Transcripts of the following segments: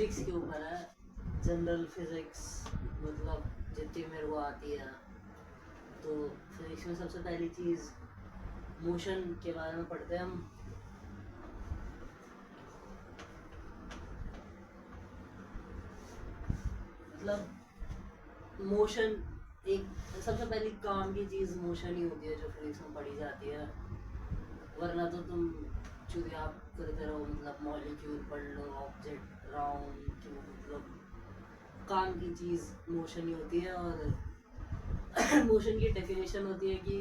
Physics के ऊपर है, जनरल फिजिक्स, मतलब जितनी मेरे को आती है। तो फिजिक्स में सबसे पहली चीज़ मोशन के बारे में पढ़ते हैं हम। मतलब मोशन एक सबसे पहली काम की चीज़ मोशन ही होती है जो फिजिक्स में पढ़ी जाती है, वरना तो तुम चूँकि आप करते रहो, मतलब मॉलिक्यूल पढ़ लो, ऑब्जेक्ट राउंड क्यों, मतलब काम की चीज़ मोशन ही होती है। और मोशन की डेफिनेशन होती है कि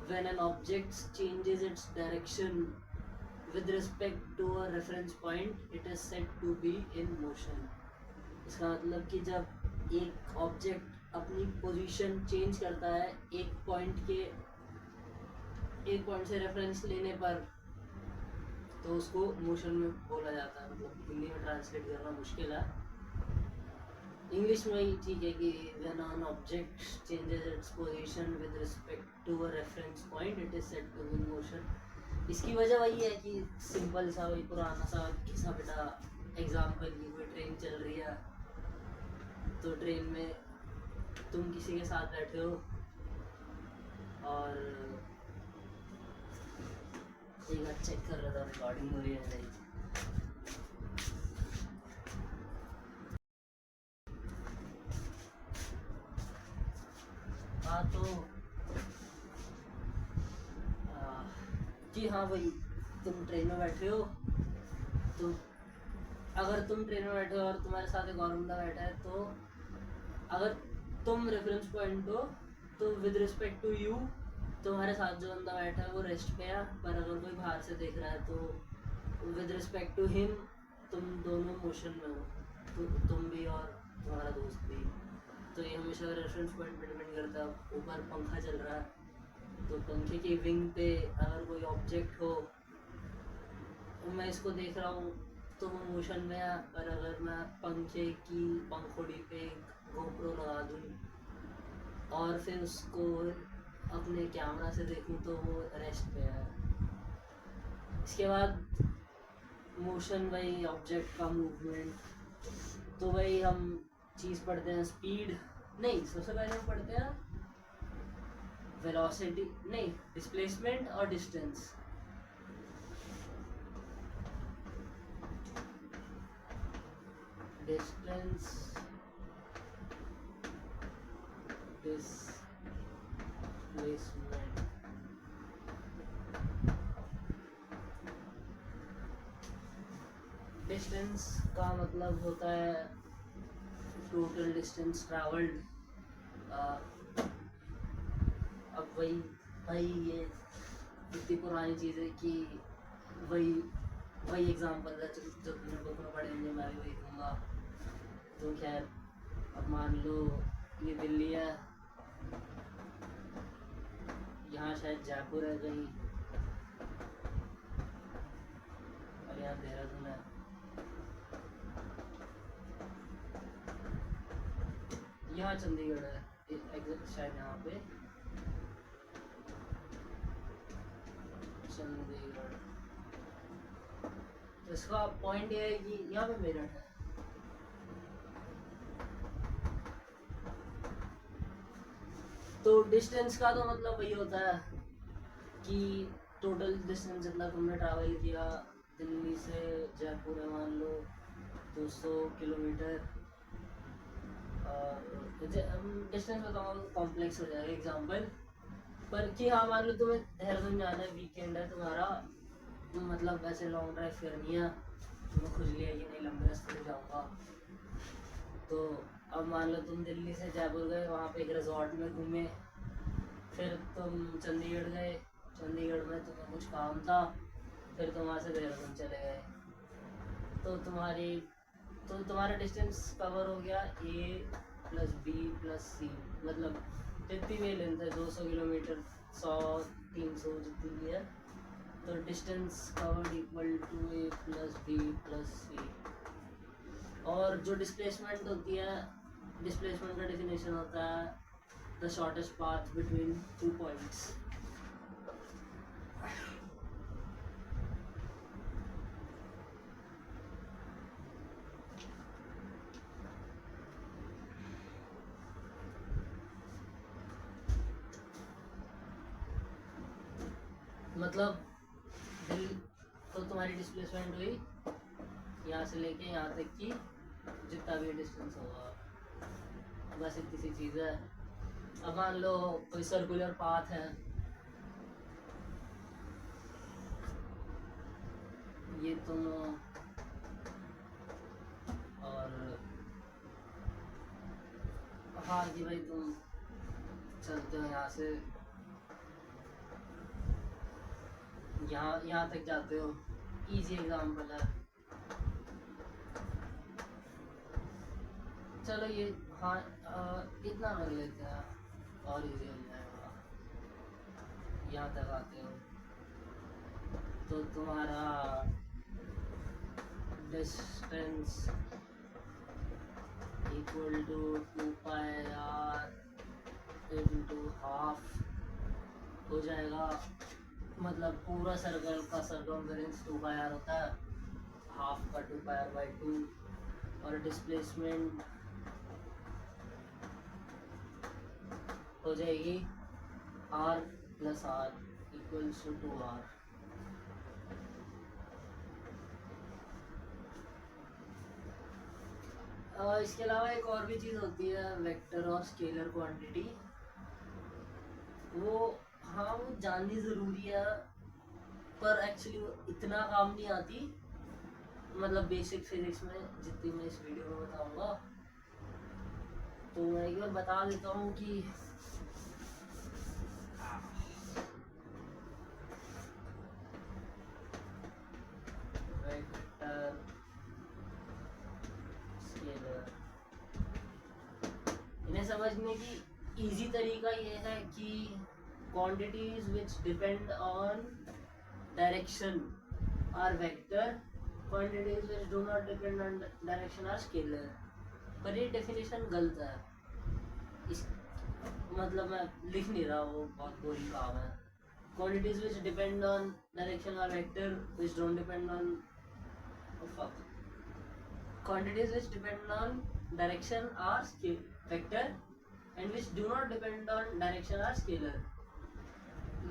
when an object changes its direction with respect to a reference point, it is said to be in motion। इसका मतलब कि जब एक ऑब्जेक्ट अपनी पोजीशन चेंज करता है एक पॉइंट से रेफरेंस लेने पर, तो उसको मोशन में बोला जाता है। मतलब हिंदी में ट्रांसलेट करना मुश्किल है, इंग्लिश में ही ठीक है कि when an object changes its position with respect to a reference point, it is said to be in motion। इसकी वजह वही है कि सिंपल सा वही पुराना सा किस्सा बेटा, एग्जाम्पल की कोई ट्रेन चल रही है, तो ट्रेन में तुम किसी के साथ बैठे हो और एक बार चेक कर रहा था रिकॉर्डिंग हो रही है नहीं। हाँ तो जी हाँ, वही तुम ट्रेन में बैठे हो, तो अगर तुम ट्रेन में बैठे हो और तुम्हारे साथ एक और बंदा बैठा है, तो अगर तुम रेफरेंस पॉइंट हो तो विद रिस्पेक्ट टू यू तुम्हारे साथ जो बंदा बैठा है वो रेस्ट पे है, पर अगर कोई बाहर से देख रहा है तो विद रिस्पेक्ट टू हिम तुम दोनों मोशन में हो, तो तुम भी और तुम्हारा दोस्त भी। तो ये हमेशा रेफरेंस पॉइंट पे डिपेंड करता है। ऊपर पंखा चल रहा है तो पंखे की विंग पे अगर कोई ऑब्जेक्ट हो, तो मैं इसको देख रहा हूँ तो वो मोशन में है, पर अगर मैं पंखे की पंखुड़ी पे गोप्रो लगा दूँ और फिर उसको अपने कैमरा से देखूँ तो वो रेस्ट पे है। इसके बाद मोशन वही ऑब्जेक्ट का मूवमेंट, तो वही हम चीज़ पढ़ते हैं स्पीड, नहीं सबसे पहले हम पढ़ते हैं वेलोसिटी, नहीं डिस्प्लेसमेंट और डिस्टेंस। डिस्टेंस डिस्प्लेसमेंट, डिस्टेंस का मतलब होता है टोटल डिस्टेंस ट्रैवल्ड। अब वही भाई ये इतनी पुरानी चीज़ है कि वही एग्जाम्पल है जो तुमने बुक में पढ़ेंगे, मैं भी वही दूँगा। तो खैर अब मान लो ये दिल्ली है, यहाँ शायद जयपुर है कहीं, और यहाँ देहरादून है। यहाँ चंडीगढ़ है एग्जैक्ट, शायद यहाँ पे चंडीगढ़। तो इसका पॉइंट ये है कि यहाँ पे मेरठ है। तो डिस्टेंस का तो मतलब वही होता है कि टोटल डिस्टेंस जितना तुमने ट्रैवल किया, दिल्ली से जयपुर है मान लो 200 किलोमीटर। और डिस्टेंस बताऊँ कॉम्प्लेक्स हो जाएगा एग्जाम्पल, पर कि हाँ मान लो तुम्हें देहरादून जाना है, वीकेंड है तुम्हारा, मतलब वैसे लॉन्ग ड्राइव करनी है, तुम्हें खुजली है कि नहीं लंबे रास्ते से जाऊँगा, तो अब मान लो तुम दिल्ली से जयपुर गए, वहाँ पे एक रिजॉर्ट में घूमे, फिर तुम चंडीगढ़ गए, चंडीगढ़ में तुम्हें कुछ काम था, फिर तुम वहाँ से देहरादून चले गए, तो तुम्हारा डिस्टेंस कवर हो गया A plus B plus C, मतलब जितनी भी लेंथ है 200 किलोमीटर, 100, 300 जितनी भी है, तो distance covered equal to A plus B plus C। और जो डिस्प्लेसमेंट होती है, डिस्प्लेसमेंट का डेफिनेशन होता है the shortest path between 2 points. मतलब दिल तो तुम्हारी डिस्प्लेसमेंट हुई यहाँ से लेके यहाँ तक की जितना भी डिस्टेंस होगा, बस इतनी सी चीज़ है। अब मान लो कोई सर्कुलर पाथ है, ये तुम और हाँ जी भाई तुम चलते हो यहाँ से यहाँ तक जाते हो, इजी एग्जाम्पल है। चलो ये हाँ इतना कर लेते हैं और इजी हो जाएगा। यहाँ तक आते हो तो तुम्हारा distance equal to 2πr into half हो जाएगा। मतलब पूरा सर्कल का सर्कमफेरेंस 2πr होता है, हाफ का 2πr/2 और डिस्प्लेसमेंट हो जाएगी r + r equals to 2r। इसके अलावा एक और भी चीज़ होती है वेक्टर और स्केलर क्वांटिटी। वो हाँ वो जाननी ज़रूरी है पर एक्चुअली वो इतना काम नहीं आती, मतलब बेसिक फिजिक्स में जितनी मैं इस वीडियो में बताऊंगा। तो मैं एक बार बता देता हूँ कि वेक्टर स्केलर इन्हें समझने की इजी तरीका ये है कि quantities which depend on direction are vector, quantities which do not depend on direction are scalar। पर ये डेफिनेशन गलत है, इस मतलब मैं लिख नहीं रहा, वो बहुत बोरिंग काम है। quantities which depend on direction are vector, which don't depend on quantities which depend on direction are vector and which do not depend on direction are scalar।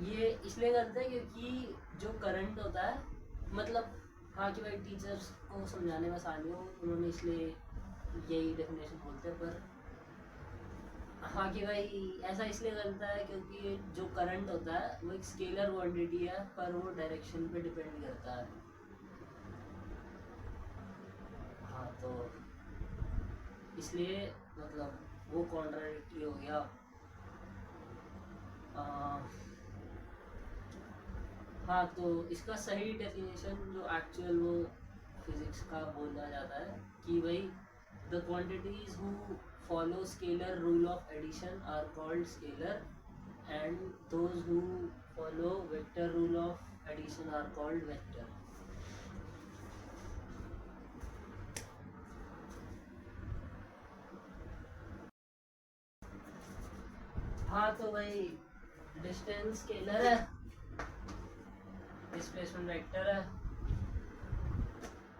ये इसलिए करते हैं क्योंकि जो करंट होता है, मतलब हाँ कि भाई टीचर्स को समझाने में आसानी हो उन्होंने इसलिए यही डेफिनेशन बोलते हैं। पर हाँ कि भाई ऐसा इसलिए करता है क्योंकि जो करंट होता है वो एक स्केलर क्वांटिटी है पर वो डायरेक्शन पे डिपेंड करता है। हाँ तो इसलिए मतलब वो कॉन्ट्राडिक्टरी हो गया। हाँ तो इसका सही डेफिनेशन जो एक्चुअल वो फिजिक्स का बोला जाता है कि भाई the quantities who follow scalar rule of addition are called scalar and those who follow vector rule of addition are called vector. हाँ तो भाई डिस्टेंस स्केलर है, डिस्प्लेसमेंट वेक्टर है।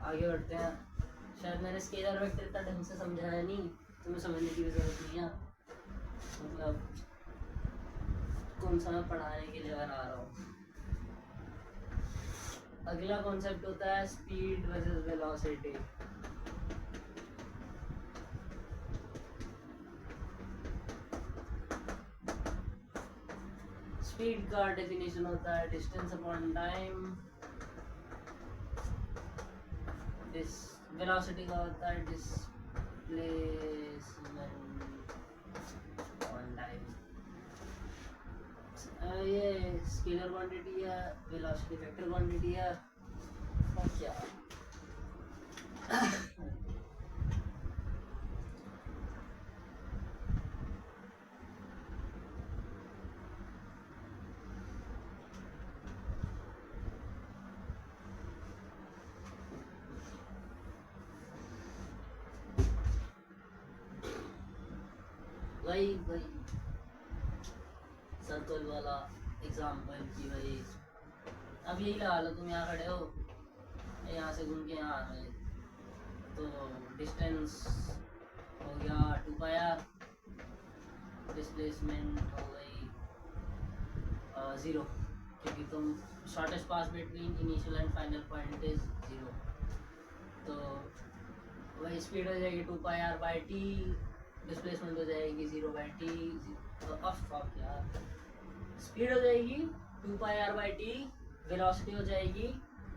आगे बढ़ते हैं। शायद मैंने स्केलर वेक्टर इतना ढंग से समझाया नहीं, तुम्हें समझने की जरूरत नहीं है, मतलब कौन सा मैं पढ़ाने के लिए बना रहा हूँ। अगला कॉन्सेप्ट होता है स्पीड वर्सेस वेलोसिटी। स्पीड का डेफिनेशन होता है डिस्टेंस अपॉन टाइम, वेलोसिटी का होता है डिस्प्लेसमेंट अपॉन टाइम। ये स्केलर क्वांटिटी है, वेलोसिटी वेक्टर क्वांटिटी है। और क्या वही सर्कल वाला एग्जाम्पल कि भाई अब यही लगा लो, तुम यहाँ खड़े हो, यहाँ से घूम के यहाँ आ रहे, तो डिस्टेंस हो गया 2πr, डिस्प्लेसमेंट हो गई 0। क्योंकि तुम shortest pass between initial and final point is 0, तो वही स्पीड हो जाएगी 2πr/t, डिस्प्लेसमेंट हो जाएगी 0/t, ऑफ यार, स्पीड हो जाएगी 2πr/t, वेलोसिटी हो जाएगी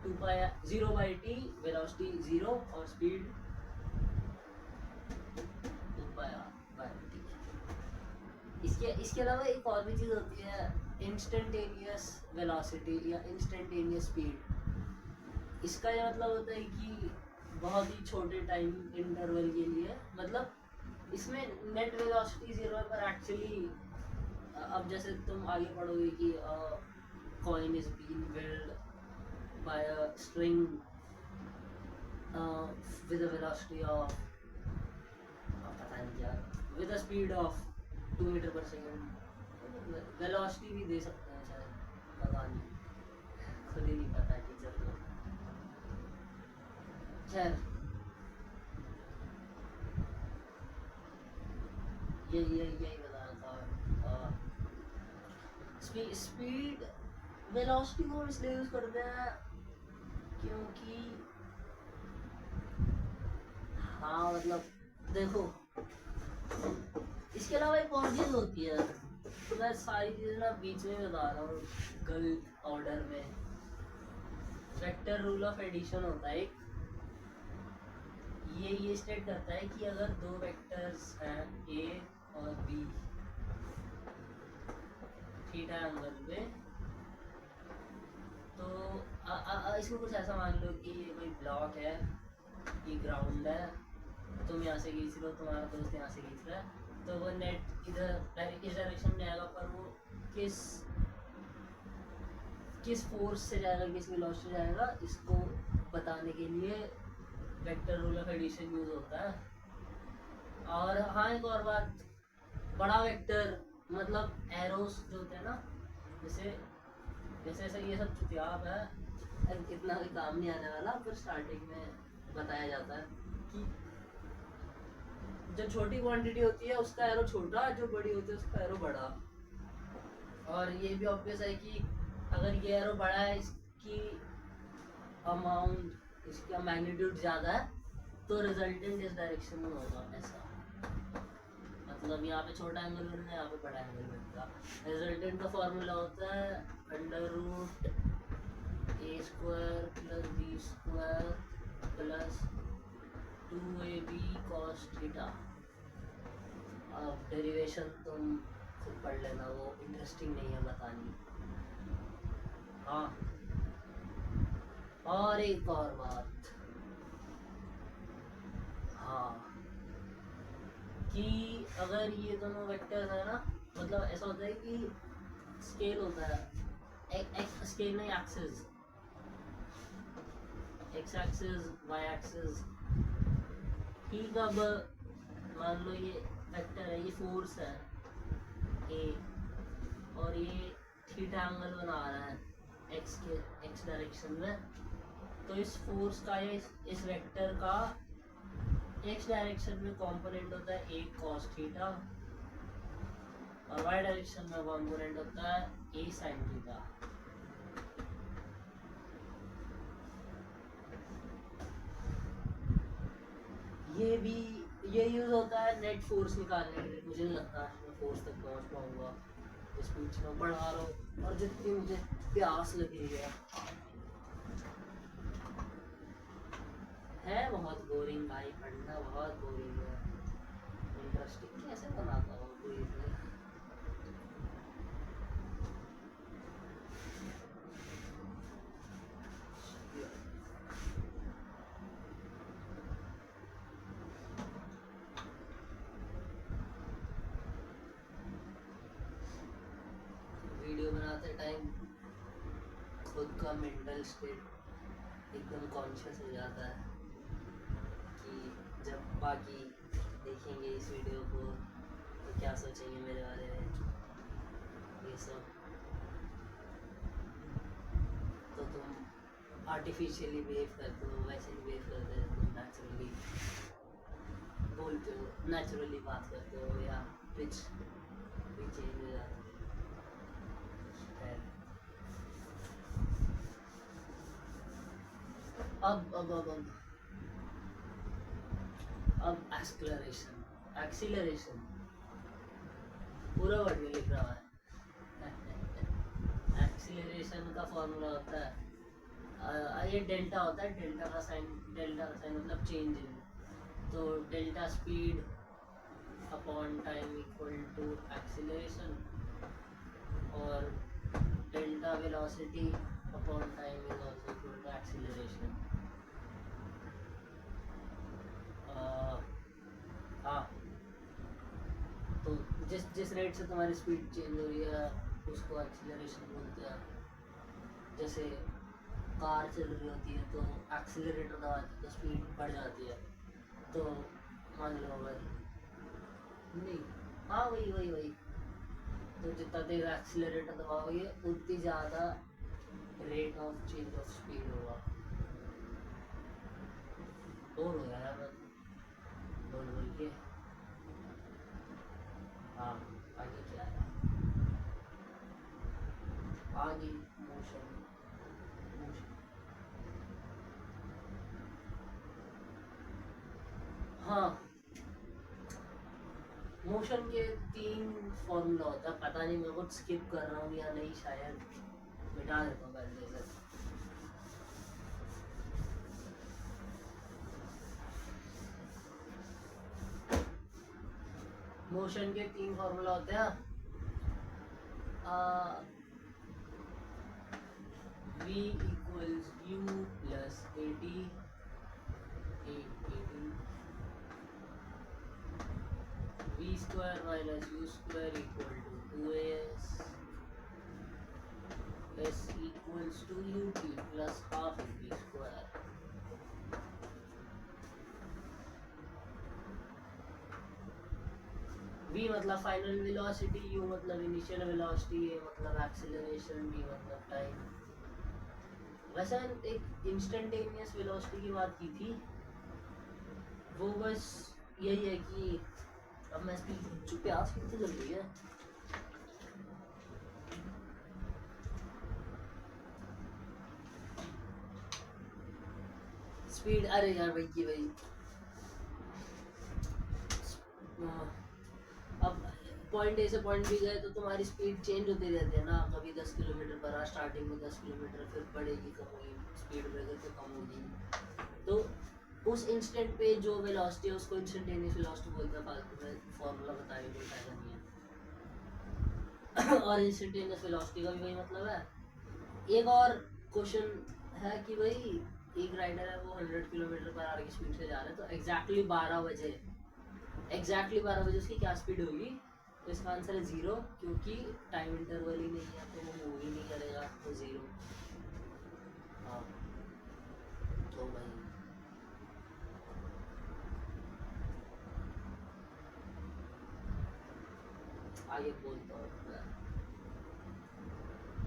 0/t, वेलोसिटी 0 और स्पीड 2πr/t। इसके अलावा एक और भी चीज़ होती है, इंस्टेंटेनियस वेलोसिटी या इंस्टेंटेनियस स्पीड। इसका ये मतलब होता है कि बहुत ही छोटे टाइम इंटरवल के लिए, मतलब इसमें नेट वेलोसिटी 0 है, पर एक्चुअली अब जैसे तुम आगे पढ़ोगे कि coin is being build by a string with a velocity of, पता नहीं क्या, with a speed of 2 meter per second, velocity भी दे सकते हैं शायद, पता नहीं, खुद ही नहीं पता टीचर को। खैर यही बता रहा था। स्पीड वेलोसिटी को इसलिए यूज करते हैं क्योंकि हाँ मतलब देखो, इसके अलावा एक और चीज होती है, तो मैं सारी चीजें ना बीच में बता रहा हूँ गलत ऑर्डर में। वेक्टर रूल ऑफ एडिशन होता है एक, ये स्टेट करता है कि अगर दो वेक्टर्स हैं a और b थीटा एंगल पे, तो इसको कुछ ऐसा मान लो कि ये कोई ब्लॉक है, ये ग्राउंड है, तुम यहाँ से खींच लो, तुम्हारा दोस्त यहाँ से खींच रहा है, तो वो नेट इधर इस डायरेक्शन में आएगा, पर वो किस फोर्स से जाएगा, किस वेलोसिटी से जाएगा, इसको बताने के लिए vector rule of addition use होता है। और हाँ एक और बात, बड़ा वेक्टर मतलब एरोस जो होते हैं ना, जैसे ये सब चुतियाब है, इतना भी काम नहीं आने वाला, पर स्टार्टिंग में बताया जाता है कि जो छोटी क्वांटिटी होती है उसका एरो छोटा, जो बड़ी होती है उसका एरो बड़ा। और ये भी ऑब्वियस है कि अगर ये एरो बड़ा है, इसकी अमाउंट, इसका मैग्नीट्यूड ज़्यादा है, तो रिजल्टेंट इस डायरेक्शन में होगा ऐसा, मतलब यहाँ पे छोटा एंगल बनना है, यहाँ पे बड़ा एंगल बनता है। रिजल्टेंट का फॉर्मूला होता है √a² + b² + 2ab cos theta. अब डेरिवेशन तुम खुद पढ़ लेना, वो इंटरेस्टिंग नहीं है बतानी। हाँ और एक और बात, हाँ कि अगर ये दोनों वेक्टर्स है ना, मतलब ऐसा होता है कि स्केल होता है, स्केल नहीं, axis, X axis, Y axis. ठीक, अब मान लो ये वेक्टर है, ये फोर्स है ए, और ये थीटा एंगल बना रहा है एक्स डायरेक्शन में, तो इस फोर्स का या इस वेक्टर का एक्स डायरेक्शन में कंपोनेंट होता है a cos थीटा, और वाई डायरेक्शन में कंपोनेंट होता है a sin थीटा। ये यूज होता है नेट फोर्स निकालने के लिए। मुझे नहीं लगता मैं फोर्स तक पहुंच पाऊंगा, स्पीच में बढ़ा रहा हूँ, और जितनी मुझे प्यास लगी है बहुत बोरिंग भाई, पढ़ना बहुत बोरिंग है, इंटरेस्टिंग कैसे बनाता हूँ कोई वीडियो बनाते टाइम खुद का मेंटल स्टेट एकदम कॉन्शियस हो जाता है कि जब बाकी देखेंगे इस वीडियो को तो क्या सोचेंगे मेरे बारे में, ये सब। तो तुम आर्टिफिशियली बिहेव करते हो, वैसे नहीं बिहेव करते, तुम नेचुरली बोलते हो, नेचुरली बात करते हो, या पिच भी चेंज हो जाता है। अब एक्सीलरेशन पूरा वर्ड में लिख रहा है। एक्सीलरेशन का फॉर्मूला होता है ये डेल्टा होता है, डेल्टा का साइन मतलब चेंज इन, तो delta speed upon time equal to acceleration, और delta velocity upon time is also equal to acceleration. हाँ, तो जिस रेट से तुम्हारी स्पीड चेंज हो रही है उसको एक्सीलरेशन बोलते हैं। जैसे कार चल रही होती है तो एक्सीलरेटर दबाते तो स्पीड बढ़ जाती है, तो मान लो अगर नहीं, हाँ वही तो जितना देर एक्सीलरेटर दबाओगे उतनी ज़्यादा rate of change of speed होगा। बोर हो गया मैं बोल के। हाँ, आगे क्या है? आगे मोशन। हाँ, मोशन के 3 फॉर्मूला होता है, पता नहीं मैं कुछ स्किप कर रहा हूँ या नहीं, शायद मिटा देता हूँ पहले से। मोशन के 3 फॉर्मूला होते हैं, v equals u plus at, v square minus u square equal to 2as, s equals to ut plus half v square। v मतलब फाइनल वेलोसिटी, u मतलब इनिशियल वेलोसिटी, a मतलब एक्सीलरेशन, d मतलब time. वैसे एक instantaneous velocity की बात की थी, वो बस यही है कि अब मैं इसकी प्यास कितनी जल रही है। स्पीड, अरे यार भाई की भाई, अब पॉइंट ए से पॉइंट बी गए तो तुम्हारी स्पीड चेंज होती रहती है ना, कभी 10 किलोमीटर पर आवर स्टार्टिंग में 10 किलोमीटर, फिर बढ़ेगी, कम होगी, स्पीड ब्रेकर पे कम होगी। तो उस इंस्टेंट पे जो वेलोसिटी है उसको इंस्टेंटेनियस वेलोसिटी बोलते हैं। फालतू में फॉर्मूला बताने कोई फायदा नहीं है। और इंस्टेंटेनियस वेलोसिटी का भी वही मतलब है। एक और क्वेश्चन है कि भाई एक राइडर है वो 100 किलोमीटर पर आवर की स्पीड से जा रहा है, तो एग्जैक्टली 12 बजे उसकी क्या स्पीड होगी? तो इसका आंसर है 0, क्योंकि टाइम इंटरवल ही नहीं है तो वो मूव ही नहीं करेगा, तो 0। हाँ, तो भाई आगे बोलता हूँ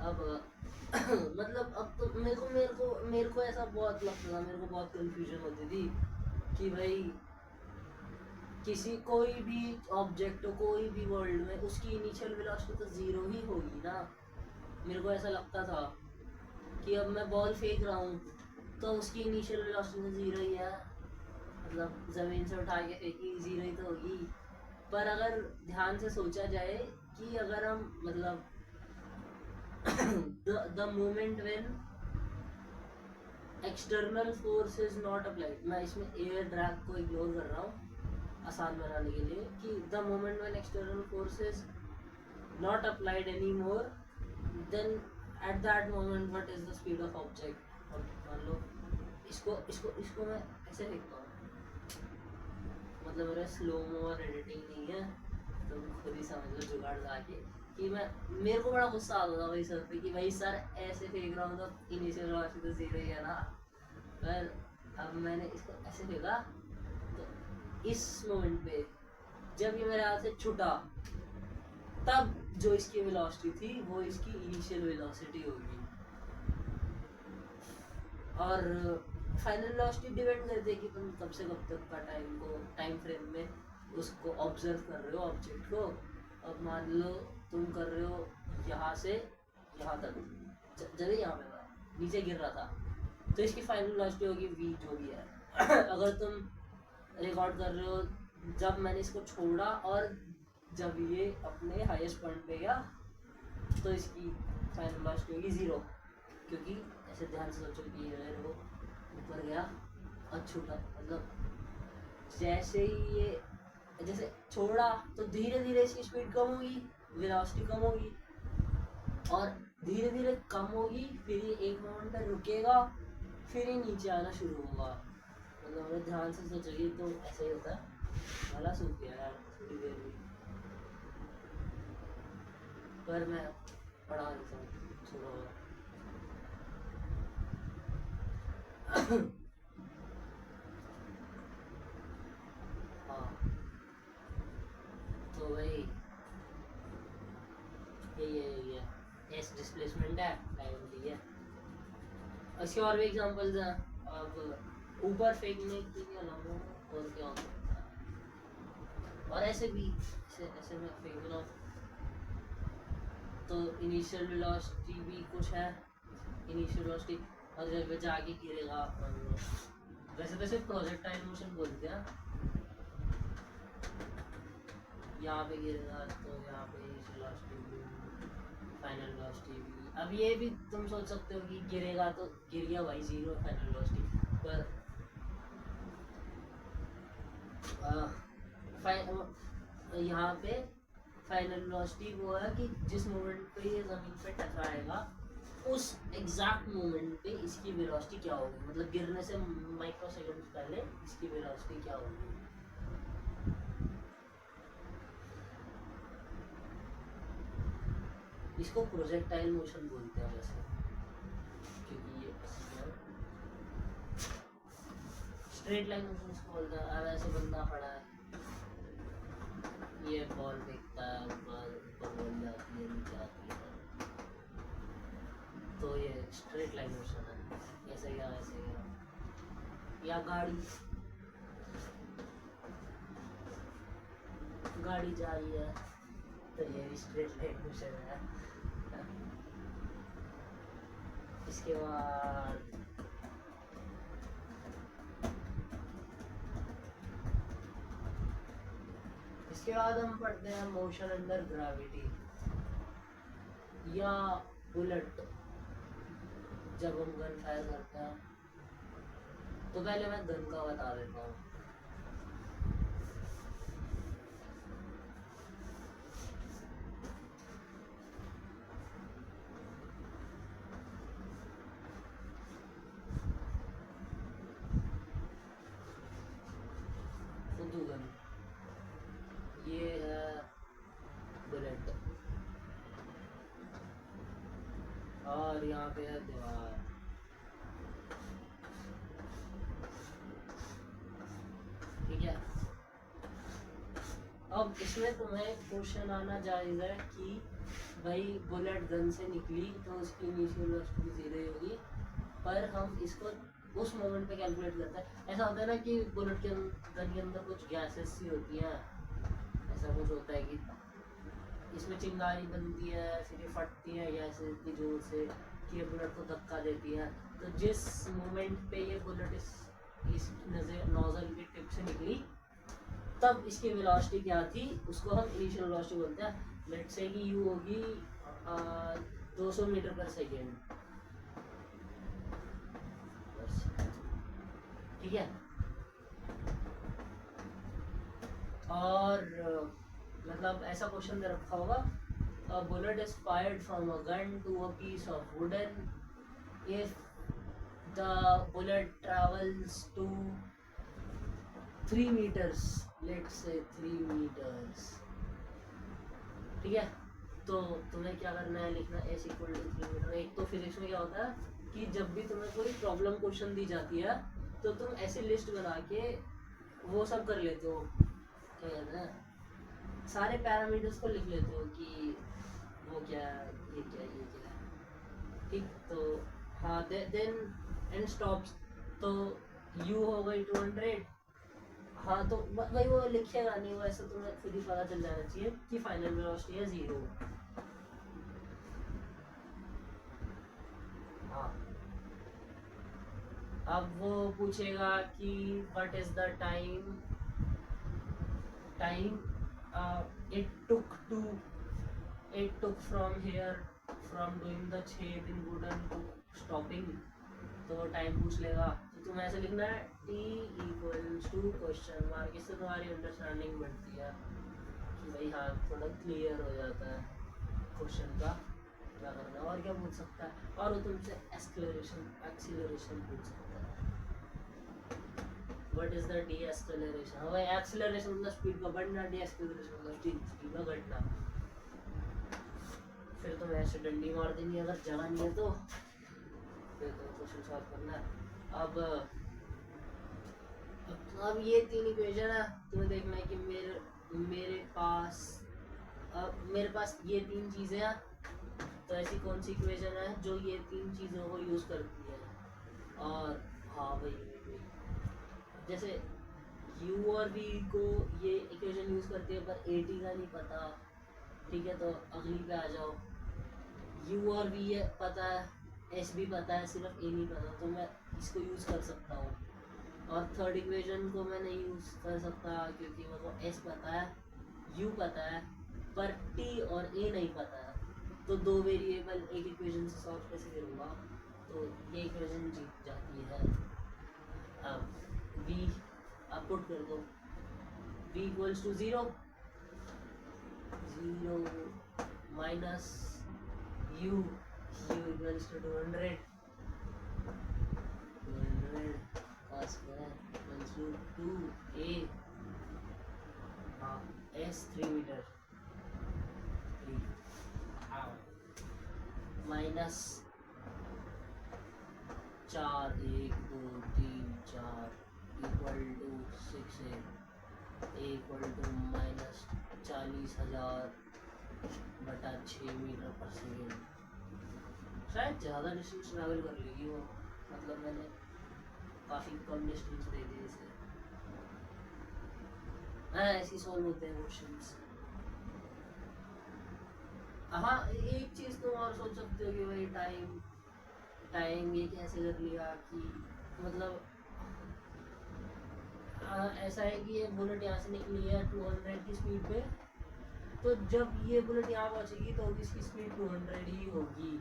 अब। मतलब अब तो मेरे को ऐसा बहुत लगता था, मेरे को बहुत कंफ्यूजन होती थी कि भाई कोई भी ऑब्जेक्ट हो, कोई भी वर्ल्ड में, उसकी इनिशियल वेलोसिटी तो 0 ही होगी ना। मेरे को ऐसा लगता था कि अब मैं बॉल फेंक रहा हूँ तो उसकी इनिशियल वेलोसिटी तो 0 ही है, मतलब ज़मीन से उठा के फेंकी 0 ही तो होगी। पर अगर ध्यान से सोचा जाए कि अगर हम मतलब the moment when external force is not applied, मैं इसमें एयर ड्रैग को इग्नोर कर रहा हूँ आसान बनाने के लिए, कि the moment when external force is not applied anymore, then at that moment what is the speed of object? मान लो इसको मैं ऐसे लिखता हूँ, मतलब मेरा स्लोमो और एडिटिंग नहीं है, तो खुद ही समझ लो जुगाड़ लगा के कि मेरे को बड़ा गुस्सा आता था भाई सर पे कि भाई सर ऐसे फेंक रहा हूँ तो इनिशियल वेलोसिटी तो 0 ही है ना। पर अब मैंने इसको ऐसे फेंका तो इस मोमेंट पे जब ये मेरे हाथ से छूटा तब जो इसकी वेलोसिटी थी वो इसकी इनिशियल वेलोसिटी होगी। और फाइनल वेलोसिटी डिपेंड करती है कि तुम कब से कब तक का टाइम फ्रेम में उसको ऑब्जर्व कर रहे हो ऑब्जेक्ट को। अब मान लो तुम कर रहे हो यहाँ से यहाँ तक, जब यहाँ पे नीचे गिर रहा था तो इसकी फाइनल वेलोसिटी होगी v जो भी है। अगर तुम रिकॉर्ड कर रहे हो जब मैंने इसको छोड़ा और जब ये अपने हाईएस्ट पॉइंट पे गया तो इसकी फाइनल वेलोसिटी होगी 0, क्योंकि ऐसे ध्यान से सोचो कि ये वो ऊपर गया और छूटा, मतलब जैसे ही ये जैसे छोड़ा तो धीरे धीरे इसकी स्पीड कम होगी, वेलोसिटी कम होगी और धीरे धीरे कम होगी, फिर ये एक मोमेंट पर रुकेगा, फिर ये नीचे आना शुरू होगा। मतलब अगर ध्यान से सोचोगे तो ऐसा ही होता है। गला सूख गया यार थोड़ी देर में, पर मैं पढ़ा देता हूँ थोड़ा। हाँ तो भाई ये एस डिस्प्लेसमेंट है, टाइम दी है। इसके और भी एग्जांपल्स हैं। अब ऊपर फेंकने के अलावा और क्या हो सकता है, और ऐसे भी ऐसे मैं फेंक रहा हूँ तो इनिशियल वेलोसिटी भी कुछ है। इनिशियल वेलोसिटी और जब जाके गिरेगा, वैसे तो सिर्फ प्रोजेक्टाइल मोशन बोलते हैं। यहाँ पे गिरेगा तो यहाँ पे इनिशियल वेलोसिटी भी, फाइनल वेलोसिटी भी। अब ये भी तुम सोच सकते हो कि गिरेगा तो गिर गया भाई 0 फाइनल वेलोसिटी, पर यहाँ पे फाइनल वेलोसिटी वो है कि जिस मोमेंट पे ये ज़मीन पे टकराएगा उस एग्जैक्ट मोमेंट पे इसकी वेलोसिटी क्या होगी, मतलब गिरने से माइक्रो सेकंड पहले इसकी वेलोसिटी क्या होगी। इसको प्रोजेक्टाइल मोशन बोलते हैं वैसे, क्योंकि ये स्ट्रेट लाइन मोशन इसको बोलते हैं। अब ऐसे बंदा खड़ा है, ये बॉल फेंकता है ऊपर बॉल जाती है नीचे आती है, तो ये स्ट्रेट लाइन मोशन है। ऐसे गया ऐसे गया, या गाड़ी जा रही है तो ये भी स्ट्रेट लाइन मोशन है। इसके बाद हम पढ़ते हैं मोशन अंडर ग्रेविटी या बुलेट। जब हम गन फायर करते हैं तो पहले मैं गन का बता देता हूँ। गन ये है बुलेट, और यहाँ पे है दीवार। ठीक है, अब इसमें तुम्हें क्वेश्चन आना जायज है कि भाई बुलेट गन से निकली तो उसकी इनिशियल वेलोसिटी 0 होगी, पर हम इसको उस मोमेंट पे कैलकुलेट करते हैं। ऐसा होता है ना कि बुलेट के गन के अंदर कुछ गैसेस सी होती हैं, ऐसा कुछ होता है कि इसमें चिंगारी बनती है, फिर ये फटती है गैसेस इतनी जोर से कि ये बुलेट को धक्का देती है। तो जिस मोमेंट पे ये बुलेट इस नोजल की टिप से निकली तब इसकी वेलोसिटी क्या थी, उसको हम इनिशियल वेलोसिटी बोलते हैं। लेट्स से कि यू होगी 200 मीटर पर सेकेंड। ठीक है, और मतलब ऐसा क्वेश्चन दे रखा होगा, a bullet is fired from a gun to a piece of wooden if the bullet travels to 3 meters, let's say 3 meters। ठीक है, तो तुम्हें क्या करना है, लिखना s equal to 3 मीटर। एक तो फिजिक्स में क्या होता है कि जब भी तुम्हें कोई प्रॉब्लम क्वेश्चन दी जाती है तो तुम ऐसी लिस्ट बना के वो सब कर लेते हो, क्या कहते हैं, सारे पैरामीटर्स को लिख लेते हो कि वो क्या है, ये क्या है, ये क्या है। ठीक, तो हाँ देन एंड स्टॉप्स, तो u हो गई 200। हाँ तो भाई वो लिखेगा नहीं, वो ऐसा तुम्हें खुद ही पता चल जाना चाहिए कि फाइनल वेलोसिटी है 0। हाँ अब वो पूछेगा कि what is the time time it took from here from doing the छेद in wooden to stopping, तो वो टाइम पूछ लेगा। तो तुम्हें ऐसे लिखना है t equals to question mark, इससे तुम्हारी अंडरस्टैंडिंग बढ़ती है कि भाई हाँ थोड़ा क्लियर हो जाता है क्वेश्चन का क्या करना है और क्या पूछ सकता है। और वो तुमसे एक्सीलरेशन पूछ सकता है, what is the D acceleration. हाँ भाई एक्सीलरेशन मतलब स्पीड का बढ़ना, डी एक्सेलरेशन मतलब स्पीड का घटना। फिर तुम्हें ऐसे डंडी मार देनी अगर जगह नहीं है तो फिर तो क्वेश्चन सॉल्व करना है। अब ये तीन इक्वेशन है, तुम्हें देखना है कि मेरे पास ये तीन चीज़ें हैं, तो ऐसी कौन सी इक्वेशन है जो ये तीन चीज़ों को यूज़ करती है। और हाँ भाई जैसे u और v को ये इक्वेशन यूज़ करती है पर a t का नहीं पता, ठीक है। तो अगली पे आ जाओ, u और v है पता है, s भी पता है, सिर्फ a नहीं पता, तो मैं इसको यूज़ कर सकता हूँ। और थर्ड इक्वेशन को मैं नहीं यूज़ कर सकता क्योंकि मेरे को s पता है, u पता है, पर t और a नहीं पता है, तो दो वेरिएबल एक इक्वेशन से सॉल्व कैसे करूँगा, तो ये इक्वेशन जीत जाती है। अब v अब पुट कर दो, v equals to 0 minus u equals to 200 का square equals to 2a s 3 meter minus 4 1 2 3 4 equal to 6a equal to minus 40,000 बटा 6 मीटर पर सेकेंड। शायद ज़्यादा डिस्टेंस ट्रैवल कर लेगी वो, मतलब मैंने काफ़ी कम डिस्टेंस दे दी इसे। हाँ ऐसे सॉल्व होते हैं क्वेश्चंस। हाँ एक चीज़ तुम और सोच सकते हो कि भाई टाइम ये कैसे कर लिया कि मतलब ऐसा है कि ये बुलेट यहाँ से निकली है 200 की स्पीड पे, तो जब ये बुलेट यहाँ पहुँचेगी तो इसकी स्पीड 200 ही होगी।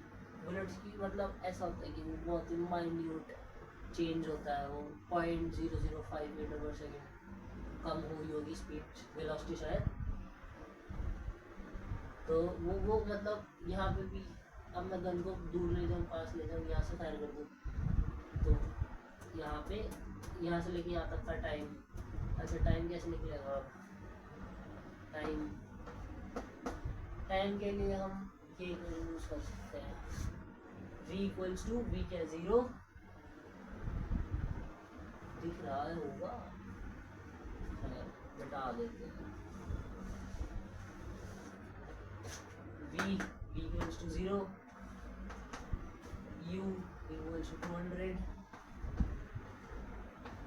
बुलेट्स की मतलब ऐसा होता है कि वो बहुत ही माइन्यूट चेंज होता है, वो 0.005 मीटर पर सेकेंड कम हुई होगी स्पीड वेलोसिटी शायद। तो वो मतलब यहाँ पे भी अब मैं गन को दूर ले जाऊँ पास ले जाऊँ, यहाँ से फायर कर दूँ, तो यहाँ से लेके यहाँ तक का टाइम, अच्छा टाइम कैसे निकलेगा। टाइम के लिए हम ये यूज़ कर सकते हैं, v इक्वल्स टू v क्या 0 दिख रहा है होगा, बता देते हैं v equals to 0, u equals to 200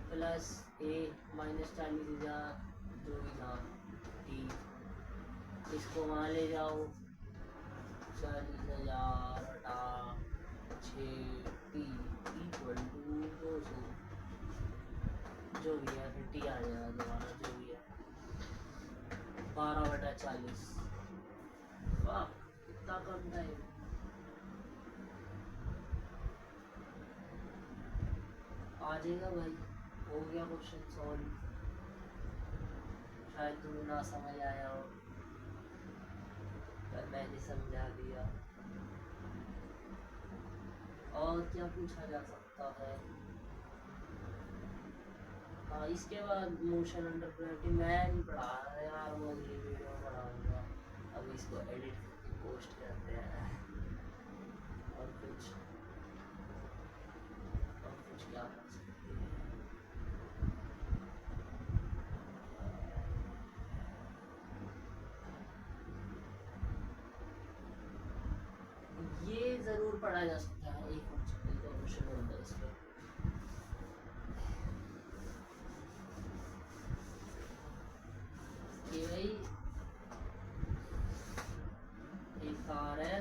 plus a minus 40,000 जो भी था t, इसको वहाँ ले जाओ 40,000 बटा 6t इक्वल टू 200 जो भी है, फिर t आ जाएगा दोबारा जो भी है 12 बटा 40। वाह इतना कम टाइम। आ जाएगा भाई, हो गया क्वेश्चन सॉल्व। शायद तुम्हें ना समझ आया हो पर मैंने समझा दिया। और क्या पूछा जा सकता है। हाँ इसके बाद मोशन अंडर ग्रेविटी मैं नहीं पढ़ा यार, वो अगली वीडियो में पढ़ाऊंगा। अब इसको एडिट करके पोस्ट करते हैं। और कुछ क्या कर सकते हैं। ये जरूर पढ़ा जा सकता है, एक क्वेश्चन होता है इसमें कि भाई एक कार है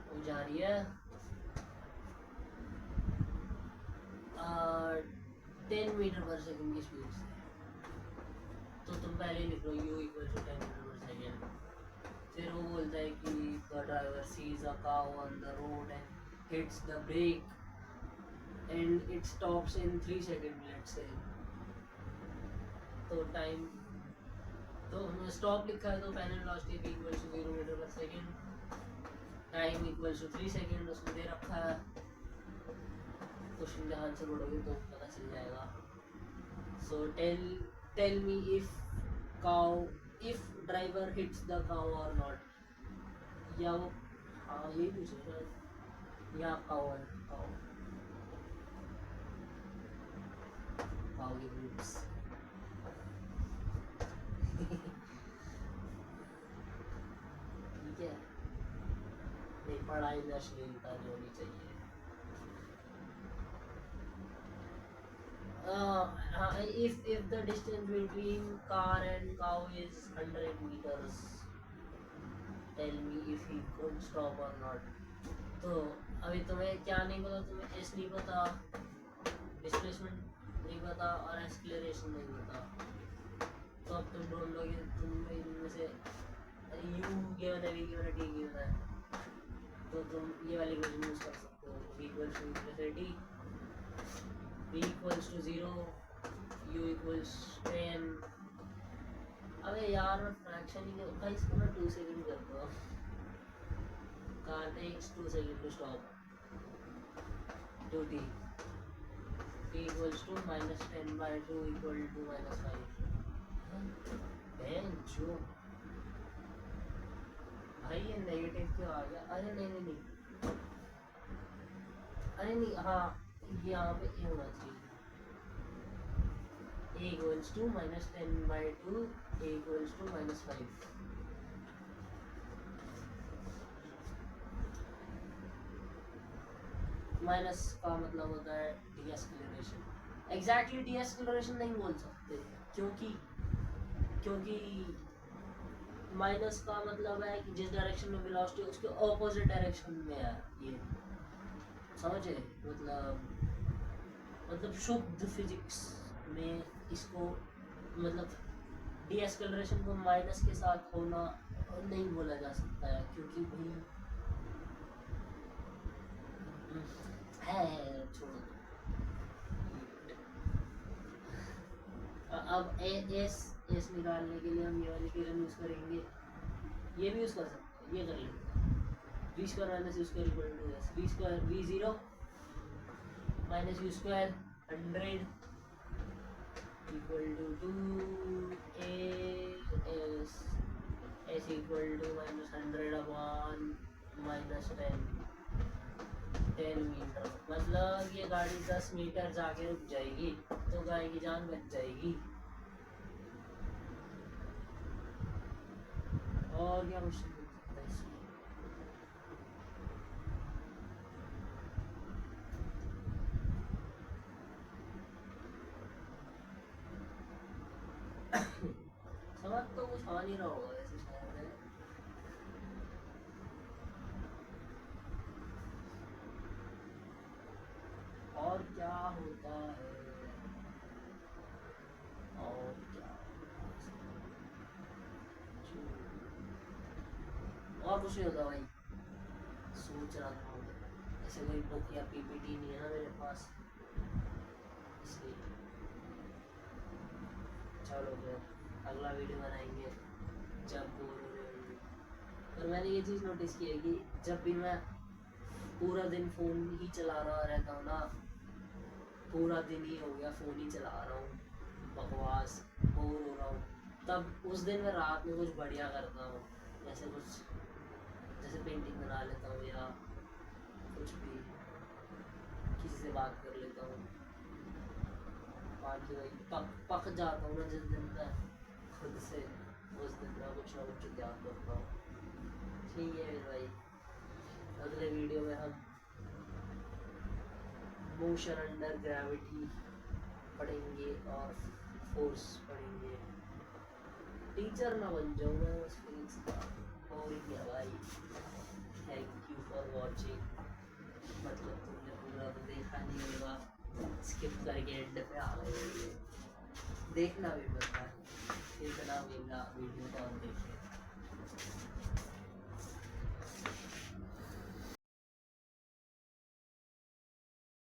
वो जा रही है 10 मीटर पर सेकंड की स्पीड से, तो तुम पहले ही लिख लो u equal to 10 metre per second. फिर वो बोलता है कि the driver sees a cow on the road and hits the brake and it stops in 3 second, let's say. तो टाइम, तो स्टॉप लिखा है तो final velocity v equal to 0 metre per second, time equal to 3 second उसमें दे रखा है। Question ध्यान से पढ़ोगे तो पता चल जाएगा। So tell me if driver hits the cow or not, या वो, हाँ यही पूछे शायद, या काउ की ग्रुप्स। ठीक है, नहीं पढ़ाई में अश्लीलता नहीं होनी चाहिए। If the distance between car and cow is 100 meters, tell me if he could stop or not. तो अभी तुम्हें क्या नहीं पता, तुम्हें एस नहीं पता, डिस्प्लेसमेंट नहीं पता और एक्सेलरेशन नहीं पता। तो अब तुम ढूंढ लोगे, तुम इनमें से u गिवन है, v गिवन है, t गिवन है, तो तुम ये वाली इक्वेशन यूज कर सकते हो। v equals to infinity, v equals to 0, u equals 10। अबे यार मैं फ्रैक्शन ही भाई, इसको मैं 2 सेकंड करता हूँ। Car takes 2 second to stop, 2t, t equals to -10/2 equal to -5। बेंचो भाई ये नेगेटिव क्यों आ गया? अरे नहीं, अरे नहीं, हाँ यहाँ पे ए होना चाहिए, a equals to -10/2, a equals to -5। Minus का मतलब होता है डीएस्केलेरेशन। एग्जैक्टली डीएस्केलेरेशन नहीं बोल सकते, क्योंकि माइनस का मतलब है कि जिस डायरेक्शन में वेलोसिटी उसके ऑपोजिट डायरेक्शन में है। ये समझे? मतलब शुद्ध फिजिक्स में इसको, मतलब डीएस्केलेरेशन को माइनस के साथ होना नहीं बोला जा सकता है, क्योंकि भाई है, छोड़ो। अब एस निकालने के लिए हम ये वाली इक्वेशन यूज करेंगे, ये भी यूज कर सकते हैं, ये कर लेते हैं। v square minus u square equal to s, v square v0 minus u square 100 equal to 2as, s equal to -100 upon -10 meter. मतलब ये गाड़ी 10 मीटर जाके रुक जाएगी तो गाय की जान बच जाएगी। और क्या क्वेश्चन पूछ सकता है इसमें? समझ तो कुछ आ नहीं रहा होगा वैसे शायद है। और क्या होता है, और क्या, और कुछ नहीं होता भाई। सोच रहा था ऐसे कोई बुक या पीपीटी नहीं है ना मेरे पास, इसलिए। चलो फिर अगला वीडियो बनाएंगे जब बोर हो रहे होंगे। पर मैंने ये चीज़ नोटिस की है कि जब भी मैं पूरा दिन फ़ोन ही चला रहा रहता हूँ ना, पूरा दिन ही हो गया फ़ोन ही चला रहा हूँ, बकवास, बोर हो रहा हूँ, तब उस दिन मैं रात में कुछ बढ़िया करता हूँ, जैसे पेंटिंग बना लेता हूँ या कुछ भी, किसी से बात कर लेता हूँ। बाकी भाई पक जाता हूँ ना जिस दिन मैं खुद से, उस दिन मैं कुछ ना कुछ याद करता हूँ। ठीक है फिर भाई, अगले वीडियो में हम मोशन अंडर ग्रेविटी पढ़ेंगे और फोर्स पढ़ेंगे। टीचर ना बन जाऊँ मैं उस फिजिक्स का, और क्या भाई। Thank you for watching. मतलब तुमने पूरा तो देखा नहीं होगा। स्किप करके एंड पे आ गए। देखना भी पड़ता है, इतना वीडियो तो और देखिए।